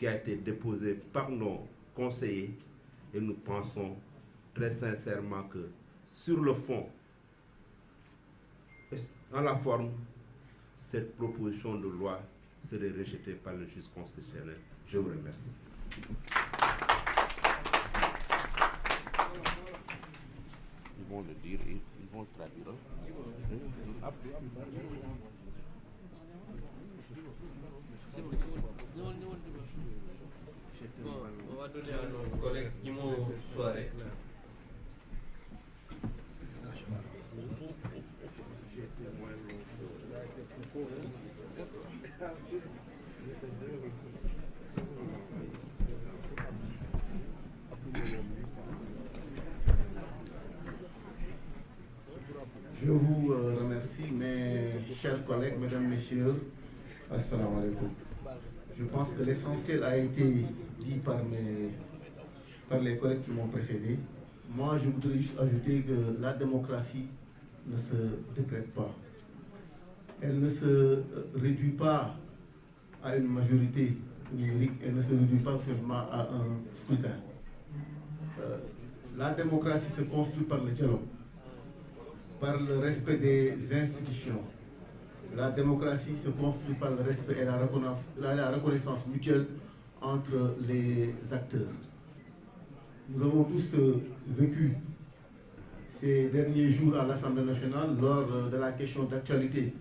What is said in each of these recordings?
qui a été déposé par nos conseillers et nous pensons très sincèrement que sur le fond, dans la forme, cette proposition de loi serait rejetée par le juge constitutionnel. Je vous remercie. Ils vont le dire, ils vont le traduire. Bon, on va donner à nos collègues qui m'ont soirée. Je vous remercie, mes chers collègues, mesdames, messieurs. Assalamu alaikum. Je pense que l'essentiel a été dit par les collègues qui m'ont précédé. Moi, je voudrais juste ajouter que la démocratie ne se décrète pas. Elle ne se réduit pas à une majorité numérique, elle ne se réduit pas seulement à un scrutin. La démocratie se construit par le dialogue, par le respect des institutions. La démocratie se construit par le respect et la reconnaissance mutuelle entre les acteurs. Nous avons tous vécu ces derniers jours à l'Assemblée nationale lors de la question d'actualité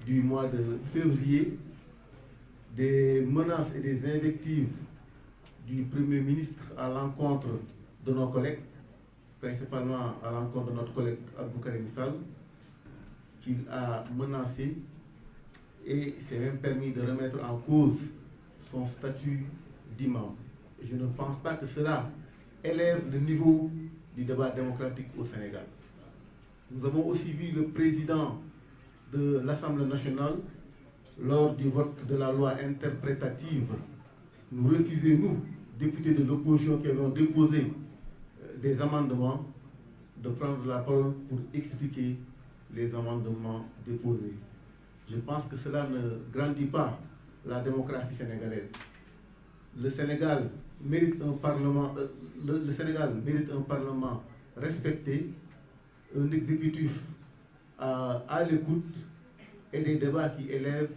du mois de février, des menaces et des invectives du Premier ministre à l'encontre de nos collègues, principalement à l'encontre de notre collègue Abdou Karim Sall, qu'il a menacé et s'est même permis de remettre en cause son statut d'imam. Je ne pense pas que cela élève le niveau du débat démocratique au Sénégal. Nous avons aussi vu le président de l'Assemblée nationale, lors du vote de la loi interprétative, nous refuser, nous, députés de l'opposition qui avons déposé des amendements, de prendre la parole pour expliquer les amendements déposés. Je pense que cela ne grandit pas la démocratie sénégalaise. Le Sénégal mérite un parlement, le Sénégal mérite un parlement respecté, un exécutif à l'écoute et des débats qui élèvent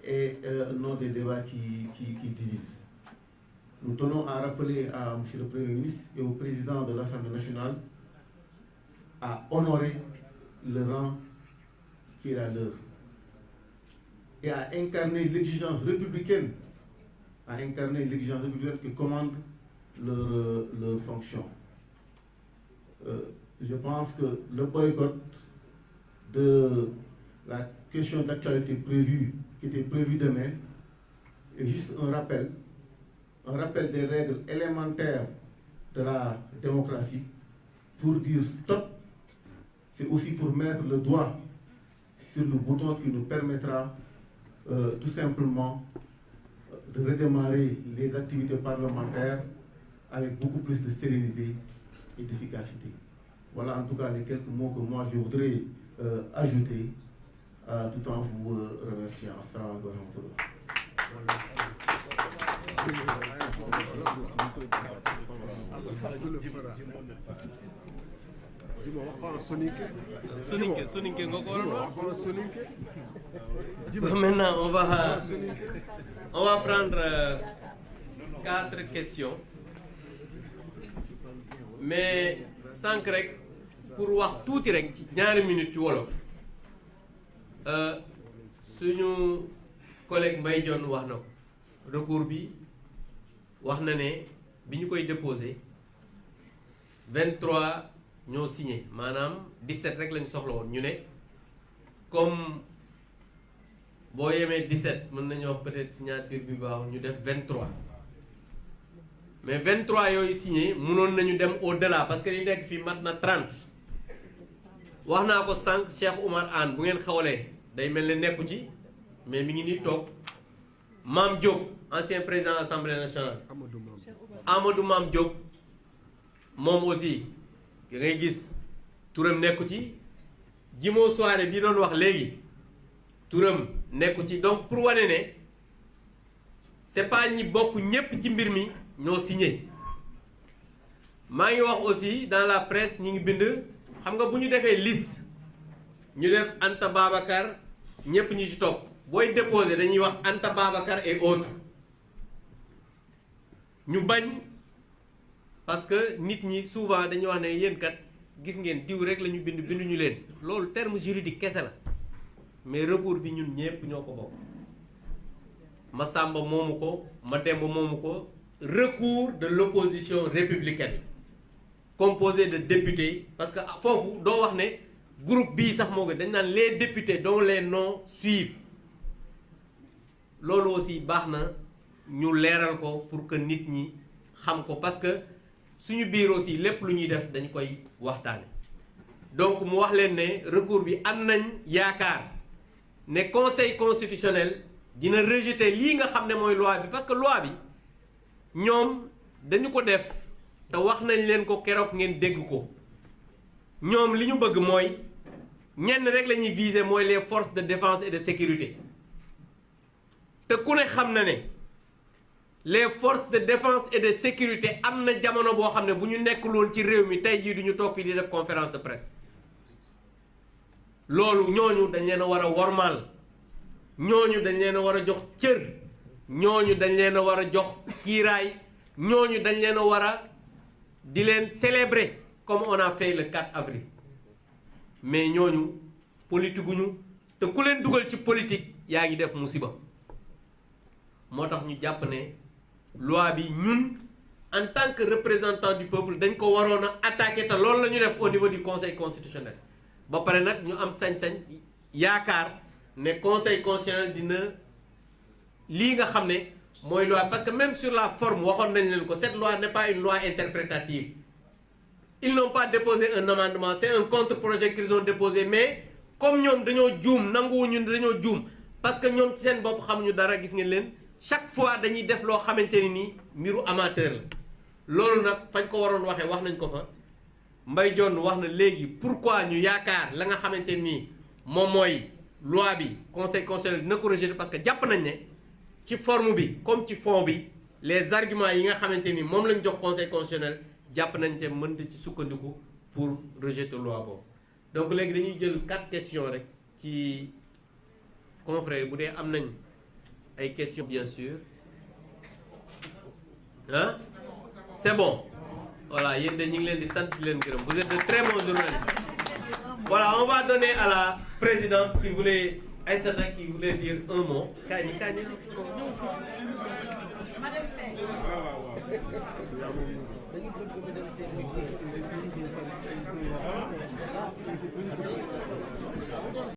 et non des débats qui divisent. Nous tenons à rappeler à M. le Premier ministre et au président de l'Assemblée nationale à honorer le rang qui est la leur et à incarner l'exigence républicaine, qui commande leur fonction. Je pense que le boycott de la question d'actualité qui était prévue demain, est juste un rappel des règles élémentaires de la démocratie pour dire stop. C'est aussi pour mettre le doigt sur le bouton qui nous permettra tout simplement de redémarrer les activités parlementaires avec beaucoup plus de sérénité et d'efficacité. Voilà en tout cas les quelques mots que moi je voudrais ajouter tout en vous remerciant. Assalamu Maintenant, on va prendre 4 questions. Mais sans rek pour wax tuuti rek ci ñaari minutes ci wolof suñu collègue Mbaye Dione wax na ko recours bi wax na ne bi ñu koy déposé 23 ñoo signé maanaam 17 rek lañu soxla woon ñu ne comme boo yemee 17 mën nañu wax peut-être signature bi baaxul ñu def 23 mais 23 yooyu signé mënoon nañu dem au-delà parce que li nekk fii mat na 30 wax naa ko sànq Cheikh Oumar Anne bu ngeen xawlee day mel ne nekku ci mais mi ngi nii toog Mame Diop ancien président de l'Assemblée nationale Amadou Mame Diop moom aussi da ngay gis turam nekku ci Jimo Soare bi doon wax léegi turam nekku ci donc pour wane ne c'est pas ñi bokk ñépp ci mbir mi ñoo signé maa ngi wax aussi dans la presse ñi ngi bind xam nga bu ñu defee liste ñu def Anta Babacar ñépp ñi ci topp booy déposé dañuy wax Anta Babacar et autres ñu bañ parce que nit ñi souvent dañuy wax ne yéen kat gis ngeen diw rek la ñu bind binduñu leen loolu terme juridique kese la mais recours bi ñun ñépp ñoo ko bokk Massamba moomu ko Mademba moomu ko recours de l'opposition républicaine composé de députés parce que foofu doo wax ne groupe bii sax moo ko dañ naan les députés dont les noms suivent loolu aussi baax na ñu leeral ko pour que nit ñi xam ko parce que suñu biir aussi lépp lu ñuy def dañu koy waxtaane donc mu wax leen ne recours bi am nañ yaakaar ne conseil constitutionnel dina rejeter lii nga xam ne mooy loi bi parce que loi bi ñoom dañu ko def te wax nañ leen ko keroog ngeen dégg ko ñoom li ñu bëgg mooy ñenn rek la ñuy viser mooy les forces de défense et de sécurité te ku ne xam na ne les forces de défense et de sécurité am na jamono boo xam ne bu ñu nekkul woon ci réew mi tey jii du ñu toog fii di def conférence de presse loolu ñooñu dañ leen a war a wormaal ñooñu dañ leen a war a jox cër ñooñu dañ leen a war a jox kiiraay ñooñu dañ leen a war a di leen célébrer comme on a fait le 4 avril mais ñooñu politique guñu te ku leen dugal ci politique yaa ngi def musiba moo tax ñu jàpp ne loi bi ñun en tant que représentant du peuple dañ ko waroon a attaquer te loolu la ñu def au niveau du conseil constitutionnel ba pare nag ñu am sañ-sañ yaakaar ne conseil constitutionnel dina lii nga xam ne mooy loi parce que même sur la forme waxoon nañ leen ko cette loi n'est pas une loi interprétative ils n'ont pas déposé un amendement c'est un contre-projet qu'ils ont déposé mais comme ñoom dañoo juum nanguwuñu dañoo juum parce que ñoom ci seen bopp xamuñu dara gis ngeen leen chaque fois dañuy def loo xamante ni nii mbiru amateur la loolu nag fañ ko waroon waxee wax nañ ko fa Mbaye Dione wax na léegi pourquoi ñu yaakaar la nga xamante nii moom mooy loi bi conseil constitutionnel dina ko rejeter parce que jàpp nañ ne ci forme bi comme ci fond bi les arguments yi nga xamante ni moom lañ jox conseil constitutionnel jàpp nañ te mën ci sukkandiku pour rejeter loi boobu donc léegi dañuy jël 4 questions rek ci confrère bu dee am nañ ay questions bien sûr hein c'est bon voilà yéen de ñu ngi leen di sant di leen gërëm vous êtes de très bons journalistes voilà on va donner à la présidente qui voulait Aïssata qui voulait dire un mot kaay ni